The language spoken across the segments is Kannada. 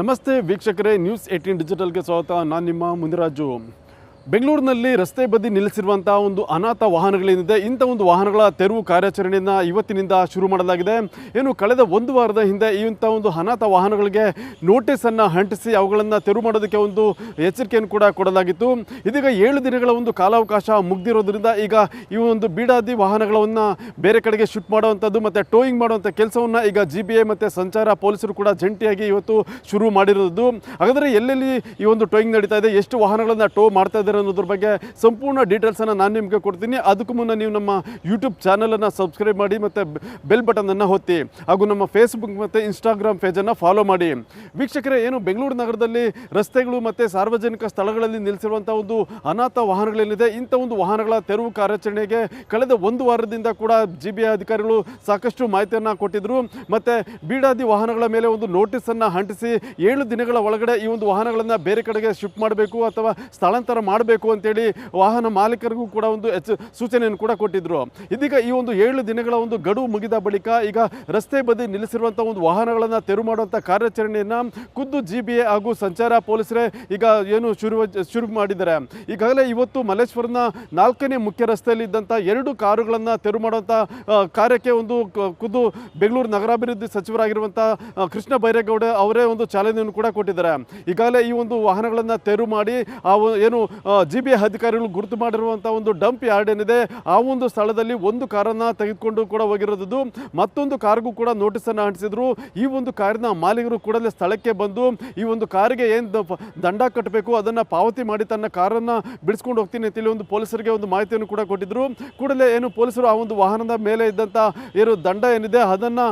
ನಮಸ್ತೆ ವೀಕ್ಷಕರೇ, ನ್ಯೂಸ್ 18 ಡಿಜಿಟಲ್ಗೆ ಸ್ವಾಗತ. ನಾನು ನಿಮ್ಮ ಮುನಿರಾಜು. ಬೆಂಗಳೂರಿನಲ್ಲಿ ರಸ್ತೆ ಬದಿ ನಿಲ್ಲಿಸಿರುವಂಥ ಒಂದು ಅನಾಥ ವಾಹನಗಳೇನಿದೆ, ಇಂಥ ಒಂದು ವಾಹನಗಳ ತೆರವು ಕಾರ್ಯಾಚರಣೆಯನ್ನು ಇವತ್ತಿನಿಂದ ಶುರು ಮಾಡಲಾಗಿದೆ. ಏನು ಕಳೆದ ಒಂದು ವಾರದ ಹಿಂದೆ ಇಂಥ ಒಂದು ಅನಾಥ ವಾಹನಗಳಿಗೆ ನೋಟಿಸನ್ನು ಅಂಟಿಸಿ ಅವುಗಳನ್ನು ತೆರವು ಮಾಡೋದಕ್ಕೆ ಒಂದು ಎಚ್ಚರಿಕೆಯನ್ನು ಕೂಡ ಕೊಡಲಾಗಿತ್ತು. ಇದೀಗ 7 ದಿನಗಳ ಒಂದು ಕಾಲಾವಕಾಶ ಮುಗ್ದಿರೋದ್ರಿಂದ ಈಗ ಈ ಒಂದು ಬೀಡಾದಿ ವಾಹನಗಳನ್ನು ಬೇರೆ ಕಡೆಗೆ ಶಿಫ್ಟ್ ಮಾಡುವಂಥದ್ದು ಮತ್ತು ಟೋಯಿಂಗ್ ಮಾಡುವಂಥ ಕೆಲಸವನ್ನು ಈಗ GBA ಮತ್ತು ಸಂಚಾರ ಪೊಲೀಸರು ಕೂಡ ಜಂಟಿಯಾಗಿ ಇವತ್ತು ಶುರು ಮಾಡಿರೋದು. ಹಾಗಾದರೆ ಎಲ್ಲೆಲ್ಲಿ ಈ ಒಂದು ಟೋಯಿಂಗ್ ನಡೀತಾ ಇದೆ, ಎಷ್ಟು ವಾಹನಗಳನ್ನು ಟೋ ಮಾಡ್ತಾ ಇದ್ದಾರೆ ಅನ್ನೋದ್ರ ಬಗ್ಗೆ ಸಂಪೂರ್ಣ ಡೀಟೇಲ್ಸನ್ನು ನಾನು ನಿಮಗೆ ಕೊಡ್ತೀನಿ. ಅದಕ್ಕೂ ಮುನ್ನ ನೀವು ನಮ್ಮ ಯೂಟ್ಯೂಬ್ ಚಾನಲನ್ನು ಸಬ್ಸ್ಕ್ರೈಬ್ ಮಾಡಿ ಮತ್ತು ಬೆಲ್ ಬಟನನ್ನು ಒತ್ತಿ, ಹಾಗೂ ನಮ್ಮ ಫೇಸ್ಬುಕ್ ಮತ್ತು ಇನ್ಸ್ಟಾಗ್ರಾಮ್ ಪೇಜನ್ನು ಫಾಲೋ ಮಾಡಿ. ವೀಕ್ಷಕರೇ, ಏನು ಬೆಂಗಳೂರು ನಗರದಲ್ಲಿ ರಸ್ತೆಗಳು ಮತ್ತು ಸಾರ್ವಜನಿಕ ಸ್ಥಳಗಳಲ್ಲಿ ನಿಲ್ಲಿಸಿರುವಂಥ ಒಂದು ಅನಾಥ ವಾಹನಗಳೇನಿದೆ, ಇಂಥ ಒಂದು ವಾಹನಗಳ ತೆರವು ಕಾರ್ಯಾಚರಣೆಗೆ ಕಳೆದ ಒಂದು ವಾರದಿಂದ ಕೂಡ GBA ಅಧಿಕಾರಿಗಳು ಸಾಕಷ್ಟು ಮಾಹಿತಿಯನ್ನು ಕೊಟ್ಟಿದ್ದರು. ಮತ್ತು ಬೀಡಾದಿ ವಾಹನಗಳ ಮೇಲೆ ಒಂದು ನೋಟಿಸನ್ನು ಅಂಟಿಸಿ 7 ದಿನಗಳ ಒಳಗಡೆ ಈ ಒಂದು ವಾಹನಗಳನ್ನು ಬೇರೆ ಕಡೆಗೆ ಶಿಫ್ಟ್ ಮಾಡಬೇಕು ಅಥವಾ ಸ್ಥಳಾಂತರ ಮಾಡಬೇಕು ಅಂತೇಳಿ ವಾಹನ ಮಾಲೀಕರಿಗೂ ಕೂಡ ಒಂದು ಸೂಚನೆಯನ್ನು ಕೂಡ ಕೊಟ್ಟಿದ್ರು. ಇದೀಗ ಈ ಒಂದು 7 ದಿನಗಳ ಒಂದು ಗಡುವು ಮುಗಿದ ಬಳಿಕ ಈಗ ರಸ್ತೆ ಬದಿ ನಿಲ್ಲಿಸಿರುವಂಥ ಒಂದು ವಾಹನಗಳನ್ನು ತೆರವು ಮಾಡುವಂಥ ಕಾರ್ಯಾಚರಣೆಯನ್ನು ಖುದ್ದು GBA ಹಾಗೂ ಸಂಚಾರ ಪೊಲೀಸರೇ ಈಗ ಏನು ಶುರು ಮಾಡಿದ್ದಾರೆ. ಈಗಾಗಲೇ ಇವತ್ತು ಮಲ್ಲೇಶ್ವರದ 4ನೇ ಮುಖ್ಯ ರಸ್ತೆಯಲ್ಲಿ ಇದ್ದಂಥ 2 ಕಾರುಗಳನ್ನು ತೆರವು ಮಾಡುವಂಥ ಕಾರ್ಯಕ್ಕೆ ಒಂದು ಖುದ್ದು ಬೆಂಗಳೂರು ನಗರಾಭಿವೃದ್ಧಿ ಸಚಿವರಾಗಿರುವಂಥ ಕೃಷ್ಣ ಬೈರೇಗೌಡ ಅವರೇ ಒಂದು ಚಾಲನೆಯನ್ನು ಕೂಡ ಕೊಟ್ಟಿದ್ದಾರೆ. ಈಗಾಗಲೇ ಈ ಒಂದು ವಾಹನಗಳನ್ನು ತೆರವು ಮಾಡಿ ಏನು GBA ಅಧಿಕಾರಿಗಳು ಗುರುತು ಮಾಡಿರುವಂಥ ಒಂದು ಡಂಪ್ ಯಾರ್ಡ್ ಏನಿದೆ, ಆ ಒಂದು ಸ್ಥಳದಲ್ಲಿ ಒಂದು ಕಾರನ್ನು ತೆಗೆದುಕೊಂಡು ಕೂಡ ಹೋಗಿರೋದು. ಮತ್ತೊಂದು ಕಾರ್ಗೂ ಕೂಡ ನೋಟಿಸನ್ನು ಅಂಟಿಸಿದ್ರು. ಈ ಒಂದು ಕಾರಿನ ಮಾಲೀಕರು ಕೂಡಲೇ ಸ್ಥಳಕ್ಕೆ ಬಂದು ಈ ಒಂದು ಕಾರಿಗೆ ಏನು ದಂಡ ಕಟ್ಟಬೇಕು ಅದನ್ನು ಪಾವತಿ ಮಾಡಿ ತನ್ನ ಕಾರನ್ನು ಬಿಡಿಸ್ಕೊಂಡು ಹೋಗ್ತೀನಿ ಅಂತೇಳಿ ಒಂದು ಪೊಲೀಸರಿಗೆ ಒಂದು ಮಾಹಿತಿಯನ್ನು ಕೂಡ ಕೊಟ್ಟಿದ್ರು. ಕೂಡಲೇ ಏನು ಪೊಲೀಸರು ಆ ಒಂದು ವಾಹನದ ಮೇಲೆ ಇದ್ದಂಥ ಏನು ದಂಡ ಏನಿದೆ ಅದನ್ನು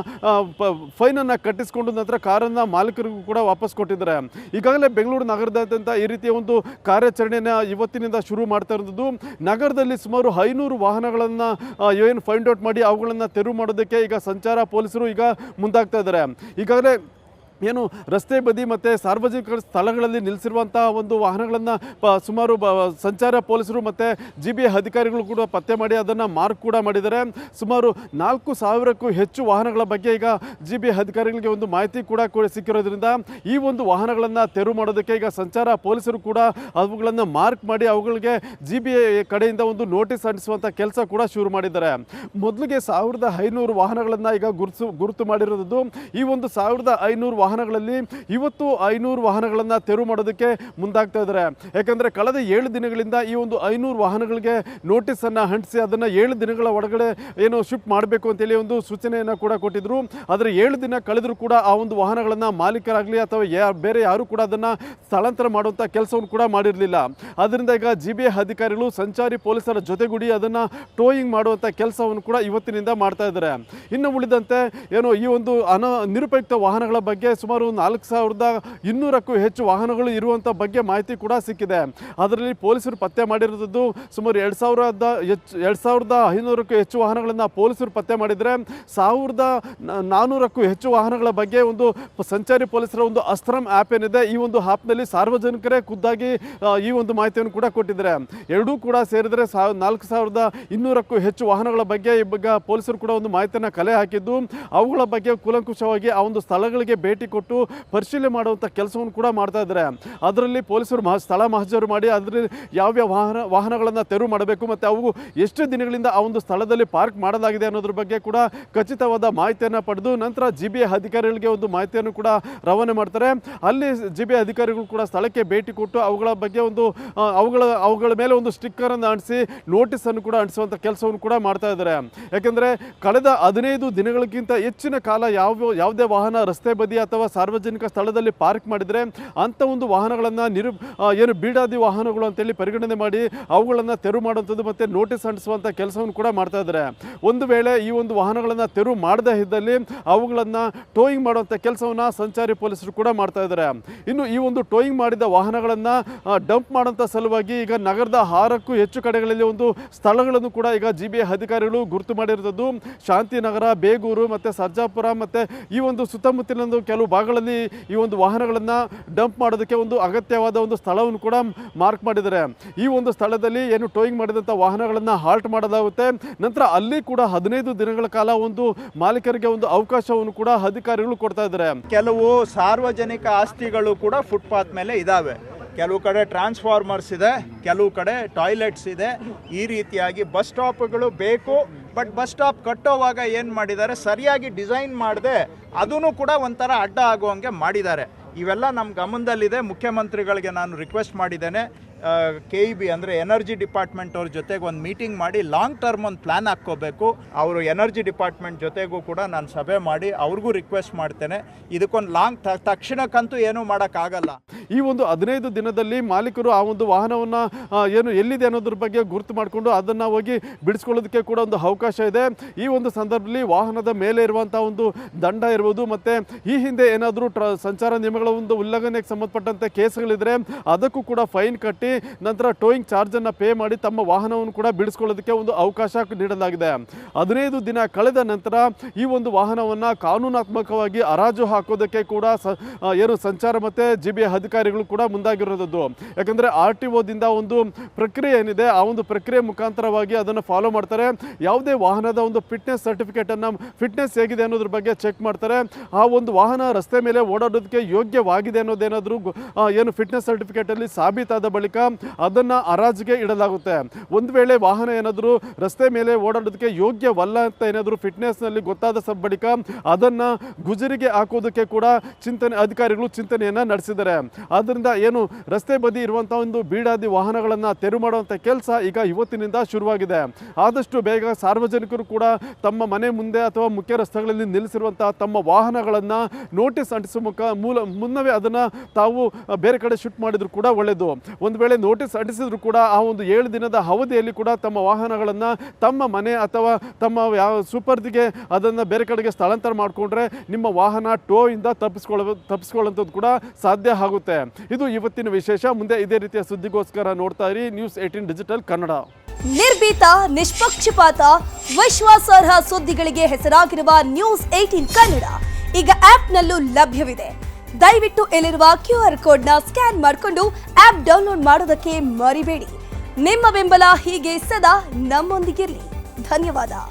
ಫೈನನ್ನು ಕಟ್ಟಿಸಿಕೊಂಡು ನಂತರ ಕಾರನ್ನು ಮಾಲೀಕರಿಗೂ ಕೂಡ ವಾಪಸ್ ಕೊಟ್ಟಿದ್ದಾರೆ. ಈಗಾಗಲೇ ಬೆಂಗಳೂರು ನಗರದಾದ್ಯಂತ ಈ ರೀತಿಯ ಒಂದು ಕಾರ್ಯಾಚರಣೆಯನ್ನು ಇವತ್ತಿನಿಂದ ಶುರು ಮಾಡ್ತಾ ಇರೋದು. ನಗರದಲ್ಲಿ ಸುಮಾರು 500 ವಾಹನಗಳನ್ನು ಏನು ಫೈಂಡ್ ಔಟ್ ಮಾಡಿ ಅವುಗಳನ್ನು ತೆರವು ಮಾಡೋದಕ್ಕೆ ಈಗ ಸಂಚಾರ ಪೊಲೀಸರು ಈಗ ಮುಂದಾಗ್ತಾ ಇದ್ದಾರೆ. ಈಗಾಗಲೇ ಏನು ರಸ್ತೆ ಬದಿ ಮತ್ತು ಸಾರ್ವಜನಿಕ ಸ್ಥಳಗಳಲ್ಲಿ ನಿಲ್ಲಿಸಿರುವಂಥ ಒಂದು ವಾಹನಗಳನ್ನು ಸುಮಾರು ಸಂಚಾರ ಪೊಲೀಸರು ಮತ್ತು GBA ಅಧಿಕಾರಿಗಳು ಕೂಡ ಪತ್ತೆ ಮಾಡಿ ಅದನ್ನು ಮಾರ್ಕ್ ಕೂಡ ಮಾಡಿದ್ದಾರೆ. ಸುಮಾರು 4,000ಕ್ಕೂ ಹೆಚ್ಚು ವಾಹನಗಳ ಬಗ್ಗೆ ಈಗ GBA ಅಧಿಕಾರಿಗಳಿಗೆ ಒಂದು ಮಾಹಿತಿ ಕೂಡ ಸಿಕ್ಕಿರೋದ್ರಿಂದ ಈ ಒಂದು ವಾಹನಗಳನ್ನು ತೆರವು ಮಾಡೋದಕ್ಕೆ ಈಗ ಸಂಚಾರ ಪೊಲೀಸರು ಕೂಡ ಅವುಗಳನ್ನು ಮಾರ್ಕ್ ಮಾಡಿ ಅವುಗಳಿಗೆ GBA ಕಡೆಯಿಂದ ಒಂದು ನೋಟಿಸ್ ಅಂಟಿಸುವಂಥ ಕೆಲಸ ಕೂಡ ಶುರು ಮಾಡಿದ್ದಾರೆ. ಮೊದಲಿಗೆ 1,500 ವಾಹನಗಳನ್ನು ಈಗ ಗುರುತು ಮಾಡಿರೋದು. ಈ ಒಂದು 1,500 ವಾಹನಗಳಲ್ಲಿ ಇವತ್ತು 500 ವಾಹನಗಳನ್ನು ತೆರವು ಮಾಡೋದಕ್ಕೆ ಮುಂದಾಗ್ತಾ ಇದ್ದಾರೆ. ಯಾಕಂದರೆ ಕಳೆದ 7 ದಿನಗಳಿಂದ ಈ ಒಂದು 500 ವಾಹನಗಳಿಗೆ ನೋಟಿಸನ್ನು ಅಂಟಿಸಿ ಅದನ್ನು 7 ದಿನಗಳ ಒಳಗಡೆ ಏನು ಶಿಫ್ಟ್ ಮಾಡಬೇಕು ಅಂತೇಳಿ ಒಂದು ಸೂಚನೆಯನ್ನು ಕೂಡ ಕೊಟ್ಟಿದ್ರು. ಆದರೆ 7 ದಿನ ಕಳೆದರೂ ಕೂಡ ಆ ಒಂದು ವಾಹನಗಳನ್ನು ಮಾಲೀಕರಾಗಲಿ ಅಥವಾ ಬೇರೆ ಯಾರು ಕೂಡ ಅದನ್ನು ಸ್ಥಳಾಂತರ ಮಾಡುವಂಥ ಕೆಲಸವನ್ನು ಕೂಡ ಮಾಡಿರಲಿಲ್ಲ. ಆದ್ದರಿಂದ ಈಗ GBA ಅಧಿಕಾರಿಗಳು ಸಂಚಾರಿ ಪೊಲೀಸರ ಜೊತೆಗೂಡಿ ಅದನ್ನು ಟೋಯಿಂಗ್ ಮಾಡುವಂಥ ಕೆಲಸವನ್ನು ಕೂಡ ಇವತ್ತಿನಿಂದ ಮಾಡ್ತಾ ಇದ್ದಾರೆ. ಇನ್ನು ಉಳಿದಂತೆ ಏನು ಈ ಒಂದು ನಿರುಪಯುಕ್ತ ವಾಹನಗಳ ಬಗ್ಗೆ ಸುಮಾರು 4,200ಕ್ಕೂ ಹೆಚ್ಚು ವಾಹನಗಳು ಇರುವಂಥ ಬಗ್ಗೆ ಮಾಹಿತಿ ಕೂಡ ಸಿಕ್ಕಿದೆ. ಅದರಲ್ಲಿ ಪೊಲೀಸರು ಪತ್ತೆ ಮಾಡಿರೋದು ಸುಮಾರು 2,500ಕ್ಕೂ ಹೆಚ್ಚು ವಾಹನಗಳನ್ನು ಪೊಲೀಸರು ಪತ್ತೆ ಮಾಡಿದರೆ 1,400ಕ್ಕೂ ಹೆಚ್ಚು ವಾಹನಗಳ ಬಗ್ಗೆ ಒಂದು ಸಂಚಾರಿ ಪೊಲೀಸರ ಒಂದು ಅಸ್ತ್ರಂ ಆ್ಯಪ್ ಏನಿದೆ, ಈ ಒಂದು ಆ್ಯಪ್ನಲ್ಲಿ ಸಾರ್ವಜನಿಕರೇ ಖುದ್ದಾಗಿ ಈ ಒಂದು ಮಾಹಿತಿಯನ್ನು ಕೂಡ ಕೊಟ್ಟಿದ್ದಾರೆ. ಎರಡೂ ಕೂಡ ಸೇರಿದರೆ 4,200ಕ್ಕೂ ಹೆಚ್ಚು ವಾಹನಗಳ ಬಗ್ಗೆ ಈಗ ಪೊಲೀಸರು ಕೂಡ ಒಂದು ಮಾಹಿತಿಯನ್ನು ಕಲೆ ಹಾಕಿದ್ದು ಅವುಗಳ ಬಗ್ಗೆ ಕೂಲಂಕುಷವಾಗಿ ಆ ಒಂದು ಸ್ಥಳಗಳಿಗೆ ಭೇಟಿ ಕೊಟ್ಟು ಪರಿಶೀಲನೆ ಮಾಡುವಂಥ ಕೆಲಸವನ್ನು ಕೂಡ ಮಾಡ್ತಾ ಇದ್ದಾರೆ. ಅದರಲ್ಲಿ ಪೊಲೀಸರು ಸ್ಥಳ ಮಹಜರು ಮಾಡಿ ಅದರಲ್ಲಿ ಯಾವ್ಯಾವ ವಾಹನಗಳನ್ನು ತೆರವು ಮಾಡಬೇಕು ಮತ್ತು ಅವು ಎಷ್ಟು ದಿನಗಳಿಂದ ಆ ಒಂದು ಸ್ಥಳದಲ್ಲಿ ಪಾರ್ಕ್ ಮಾಡಲಾಗಿದೆ ಅನ್ನೋದ್ರ ಬಗ್ಗೆ ಕೂಡ ಖಚಿತವಾದ ಮಾಹಿತಿಯನ್ನು ಪಡೆದು ನಂತರ GBA ಅಧಿಕಾರಿಗಳಿಗೆ ಒಂದು ಮಾಹಿತಿಯನ್ನು ಕೂಡ ರವಾನೆ ಮಾಡ್ತಾರೆ. ಅಲ್ಲಿ GBA ಅಧಿಕಾರಿಗಳು ಕೂಡ ಸ್ಥಳಕ್ಕೆ ಭೇಟಿ ಕೊಟ್ಟು ಅವುಗಳ ಬಗ್ಗೆ ಒಂದು ಅವುಗಳ ಮೇಲೆ ಒಂದು ಸ್ಟಿಕ್ಕರನ್ನು ಅಂಟಿಸಿ ನೋಟಿಸನ್ನು ಕೂಡ ಅಂಟಿಸುವಂಥ ಕೆಲಸವನ್ನು ಕೂಡ ಮಾಡ್ತಾ ಇದ್ದಾರೆ. ಯಾಕೆಂದರೆ ಕಳೆದ 15 ದಿನಗಳಿಗಿಂತ ಹೆಚ್ಚಿನ ಕಾಲ ಯಾವುದೇ ವಾಹನ ರಸ್ತೆ ಬದಿ ಅಥವಾ ಸಾರ್ವಜನಿಕ ಸ್ಥಳದಲ್ಲಿ ಪಾರ್ಕ್ ಮಾಡಿದರೆ ಅಂಥ ಒಂದು ವಾಹನಗಳನ್ನು ಏನು ಬೀಡಾದಿ ವಾಹನಗಳು ಅಂತೇಳಿ ಪರಿಗಣನೆ ಮಾಡಿ ಅವುಗಳನ್ನು ತೆರವು ಮಾಡುವಂಥದ್ದು ಮತ್ತು ನೋಟಿಸ್ ಅಂಟಿಸುವಂಥ ಕೆಲಸವನ್ನು ಕೂಡ ಮಾಡ್ತಾ ಇದ್ದಾರೆ. ಒಂದು ವೇಳೆ ಈ ಒಂದು ವಾಹನಗಳನ್ನು ತೆರವು ಮಾಡದೇ ಇದ್ದಲ್ಲಿ ಅವುಗಳನ್ನು ಟೋಯಿಂಗ್ ಮಾಡುವಂಥ ಕೆಲಸವನ್ನು ಸಂಚಾರಿ ಪೊಲೀಸರು ಕೂಡ ಮಾಡ್ತಾ ಇದ್ದಾರೆ. ಇನ್ನು ಈ ಒಂದು ಟೋಯಿಂಗ್ ಮಾಡಿದ ವಾಹನಗಳನ್ನು ಡಂಪ್ ಮಾಡುವಂಥ ಸಲುವಾಗಿ ಈಗ ನಗರದ 6ಕ್ಕೂ ಹೆಚ್ಚು ಕಡೆಗಳಲ್ಲಿ ಒಂದು ಸ್ಥಳಗಳನ್ನು ಕೂಡ ಈಗ GBA ಅಧಿಕಾರಿಗಳು ಗುರುತು ಮಾಡಿರೋದು. ಶಾಂತಿನಗರ, ಬೇಗೂರು ಮತ್ತು ಸರ್ಜಾಪುರ ಮತ್ತು ಈ ಒಂದು ಸುತ್ತಮುತ್ತಲಿನ ಕೆಲವು ಕೆಲವು ಭಾಗಗಳಲ್ಲಿ ಈ ಒಂದು ವಾಹನಗಳನ್ನು ಡಂಪ್ ಮಾಡೋದಕ್ಕೆ ಒಂದು ಅಗತ್ಯವಾದ ಒಂದು ಸ್ಥಳವನ್ನು ಕೂಡ ಮಾರ್ಕ್ ಮಾಡಿದ್ದಾರೆ. ಈ ಒಂದು ಸ್ಥಳದಲ್ಲಿ ಏನು ಟೋಯಿಂಗ್ ಮಾಡಿದಂಥ ವಾಹನಗಳನ್ನು ಹಾಲ್ಟ್ ಮಾಡಲಾಗುತ್ತೆ. ನಂತರ ಅಲ್ಲಿ ಕೂಡ 15 ದಿನಗಳ ಕಾಲ ಒಂದು ಮಾಲೀಕರಿಗೆ ಒಂದು ಅವಕಾಶವನ್ನು ಕೂಡ ಅಧಿಕಾರಿಗಳು ಕೊಡ್ತಾ ಇದ್ದಾರೆ. ಕೆಲವು ಸಾರ್ವಜನಿಕ ಆಸ್ತಿಗಳು ಕೂಡ ಫುಟ್ಪಾತ್ ಮೇಲೆ ಇದ್ದಾವೆ. ಕೆಲವು ಕಡೆ ಟ್ರಾನ್ಸ್ಫಾರ್ಮರ್ಸ್ ಇದೆ, ಕೆಲವು ಕಡೆ ಟಾಯ್ಲೆಟ್ಸ್ ಇದೆ. ಈ ರೀತಿಯಾಗಿ ಬಸ್ ಸ್ಟಾಪ್ಗಳು ಬೇಕು. ಬಟ್ ಬಸ್ ಸ್ಟಾಪ್ ಕಟ್ಟೋವಾಗ ಏನು ಮಾಡಿದ್ದಾರೆ, ಸರಿಯಾಗಿ ಡಿಸೈನ್ ಮಾಡದೆ ಅದೂ ಕೂಡ ಒಂಥರ ಅಡ್ಡ ಆಗುವಂಗೆ ಮಾಡಿದ್ದಾರೆ. ಇವೆಲ್ಲ ನಮ್ಮ ಗಮನದಲ್ಲಿದೆ. ಮುಖ್ಯಮಂತ್ರಿಗಳಿಗೆ ನಾನು ರಿಕ್ವೆಸ್ಟ್ ಮಾಡಿದ್ದೇನೆ, KEB ಅಂದರೆ ಎನರ್ಜಿ ಡಿಪಾರ್ಟ್ಮೆಂಟ್ ಅವ್ರ ಜೊತೆಗೆ ಒಂದು ಮೀಟಿಂಗ್ ಮಾಡಿ ಲಾಂಗ್ ಟರ್ಮ್ ಒಂದು ಪ್ಲ್ಯಾನ್ ಹಾಕ್ಕೋಬೇಕು. ಅವರು ಎನರ್ಜಿ ಡಿಪಾರ್ಟ್ಮೆಂಟ್ ಜೊತೆಗೂ ಕೂಡ ನಾನು ಸಭೆ ಮಾಡಿ ಅವ್ರಿಗೂ ರಿಕ್ವೆಸ್ಟ್ ಮಾಡ್ತೇನೆ. ಇದಕ್ಕೊಂದು ತಕ್ಷಣಕ್ಕಂತೂ ಏನೂ ಮಾಡೋಕ್ಕಾಗಲ್ಲ. ಈ ಒಂದು 15 ದಿನದಲ್ಲಿ ಮಾಲೀಕರು ಆ ಒಂದು ವಾಹನವನ್ನು ಏನು ಎಲ್ಲಿದೆ ಅನ್ನೋದ್ರ ಬಗ್ಗೆ ಗುರುತು ಮಾಡಿಕೊಂಡು ಅದನ್ನು ಹೋಗಿ ಬಿಡಿಸ್ಕೊಳ್ಳೋದಕ್ಕೆ ಕೂಡ ಒಂದು ಅವಕಾಶ ಇದೆ. ಈ ಒಂದು ಸಂದರ್ಭದಲ್ಲಿ ವಾಹನದ ಮೇಲೆ ಇರುವಂಥ ಒಂದು ದಂಡ ಇರ್ಬೋದು, ಮತ್ತು ಈ ಹಿಂದೆ ಏನಾದರೂ ಸಂಚಾರ ನಿಯಮಗಳ ಒಂದು ಉಲ್ಲಂಘನೆಗೆ ಸಂಬಂಧಪಟ್ಟಂತೆ ಕೇಸ್ಗಳಿದ್ರೆ ಅದಕ್ಕೂ ಕೂಡ ಫೈನ್ ಕಟ್ಟಿ ನಂತರ ಟೋಯಿಂಗ್ ಚಾರ್ಜನ್ನು ಪೇ ಮಾಡಿ ತಮ್ಮ ವಾಹನವನ್ನು ಕೂಡ ಬಿಡಿಸ್ಕೊಳ್ಳೋದಕ್ಕೆ ಒಂದು ಅವಕಾಶ ನೀಡಲಾಗಿದೆ. 15 ದಿನ ಕಳೆದ ನಂತರ ಈ ಒಂದು ವಾಹನವನ್ನು ಕಾನೂನಾತ್ಮಕವಾಗಿ ಹರಾಜು ಹಾಕೋದಕ್ಕೆ ಕೂಡ ಏನು ಸಂಚಾರ ಮತ್ತು GBA ಅಧಿಕಾರಿಗಳು ಕೂಡ ಮುಂದಾಗಿರೋದು. ಯಾಕಂದರೆ RTOದಿಂದ ಒಂದು ಪ್ರಕ್ರಿಯೆ ಏನಿದೆ ಆ ಒಂದು ಪ್ರಕ್ರಿಯೆ ಮುಖಾಂತರವಾಗಿ ಅದನ್ನು ಫಾಲೋ ಮಾಡ್ತಾರೆ. ಯಾವುದೇ ವಾಹನದ ಒಂದು ಫಿಟ್ನೆಸ್ ಸರ್ಟಿಫಿಕೇಟನ್ನು ಫಿಟ್ನೆಸ್ ಹೇಗಿದೆ ಅನ್ನೋದ್ರ ಬಗ್ಗೆ ಚೆಕ್ ಮಾಡ್ತಾರೆ. ಆ ಒಂದು ವಾಹನ ರಸ್ತೆ ಮೇಲೆ ಓಡಾಡೋದಕ್ಕೆ ಯೋಗ್ಯವಾಗಿದೆ ಅನ್ನೋದೇನಾದರೂ ಏನು ಫಿಟ್ನೆಸ್ ಸರ್ಟಿಫಿಕೇಟಲ್ಲಿ ಸಾಬೀತಾದ ಬಳಿಕ ಅದನ್ನು ಹರಾಜಿಗೆ ಇಡಲಾಗುತ್ತೆ. ಒಂದು ವೇಳೆ ವಾಹನ ಏನಾದರೂ ರಸ್ತೆ ಮೇಲೆ ಓಡಾಡೋದಕ್ಕೆ ಯೋಗ್ಯವಲ್ಲ ಅಂತ ಏನಾದರೂ ಫಿಟ್ನೆಸ್ನಲ್ಲಿ ಗೊತ್ತಾದ ಬಳಿಕ ಅದನ್ನು ಗುಜರಿಗೆ ಹಾಕೋದಕ್ಕೆ ಕೂಡ ಅಧಿಕಾರಿಗಳು ಚಿಂತನೆಯನ್ನು ನಡೆಸಿದ್ದಾರೆ. ಆದ್ದರಿಂದ ಏನು ರಸ್ತೆ ಬದಿ ಇರುವಂಥ ಒಂದು ಬೀಡಾದಿ ವಾಹನಗಳನ್ನು ತೆರವು ಮಾಡುವಂಥ ಕೆಲಸ ಈಗ ಇವತ್ತಿನಿಂದ ಶುರುವಾಗಿದೆ. ಆದಷ್ಟು ಬೇಗ ಸಾರ್ವಜನಿಕರು ಕೂಡ ತಮ್ಮ ಮನೆ ಮುಂದೆ ಅಥವಾ ಮುಖ್ಯ ರಸ್ತೆಗಳಲ್ಲಿ ನಿಲ್ಲಿಸಿರುವಂಥ ತಮ್ಮ ವಾಹನಗಳನ್ನು ನೋಟಿಸ್ ಅಂಟಿಸುವ ಮುನ್ನವೇ ಅದನ್ನು ತಾವು ಬೇರೆ ಕಡೆ ಶಿಫ್ಟ್ ಮಾಡಿದ್ರು ಕೂಡ ಒಳ್ಳೆಯದು. ಒಂದು ವೇಳೆ ನೋಟಿಸ್ ಅಂಟಿಸಿದ್ರು ಕೂಡ ಆ ಒಂದು 7 ದಿನದ ಅವಧಿಯಲ್ಲಿ ಕೂಡ ತಮ್ಮ ವಾಹನಗಳನ್ನು ತಮ್ಮ ಮನೆ ಅಥವಾ ತಮ್ಮ ಸುಪರ್ದಿಗೆ ಅದನ್ನು ಬೇರೆ ಕಡೆಗೆ ಸ್ಥಳಾಂತರ ಮಾಡಿಕೊಂಡ್ರೆ ನಿಮ್ಮ ವಾಹನ ಟೋ ಇಂದ ತಪ್ಪಿಸ್ಕೊಳ್ಳುವಂಥದ್ದು ಕೂಡ ಸಾಧ್ಯ ಆಗುತ್ತೆ. ಇದು ಇವತ್ತಿನ ವಿಶೇಷ. ಮುಂದೆ ಇದೇ ರೀತಿಯ ಸುದ್ದಿಗೋಸ್ಕರ ನೋಡ್ತಾ ಇರಿ ನ್ಯೂಸ್ 18 ಡಿಜಿಟಲ್ ಕನ್ನಡ. ನಿರ್ಭೀತ, ನಿಷ್ಪಕ್ಷಪಾತ, ವಿಶ್ವಾಸಾರ್ಹ ಸುದ್ದಿಗಳಿಗೆ ಹೆಸರಾಗಿರುವ ನ್ಯೂಸ್ 18 ಕನ್ನಡ ಈಗ ಆಪ್ನಲ್ಲೂ ಲಭ್ಯವಿದೆ. ದಯವಿಟ್ಟು ಇಲ್ಲಿರುವ QR ಕೋಡ್ನ ಸ್ಕ್ಯಾನ್ ಮಾಡಿಕೊಂಡು ಆಪ್ ಡೌನ್ಲೋಡ್ ಮಾಡೋದಕ್ಕೆ ಮರಿಬೇಡಿ. ನಿಮ್ಮ ಬೆಂಬಲ ಹೀಗೆ ಸದಾ ನಮ್ಮೊಂದಿಗಿರಲಿ. ಧನ್ಯವಾದ.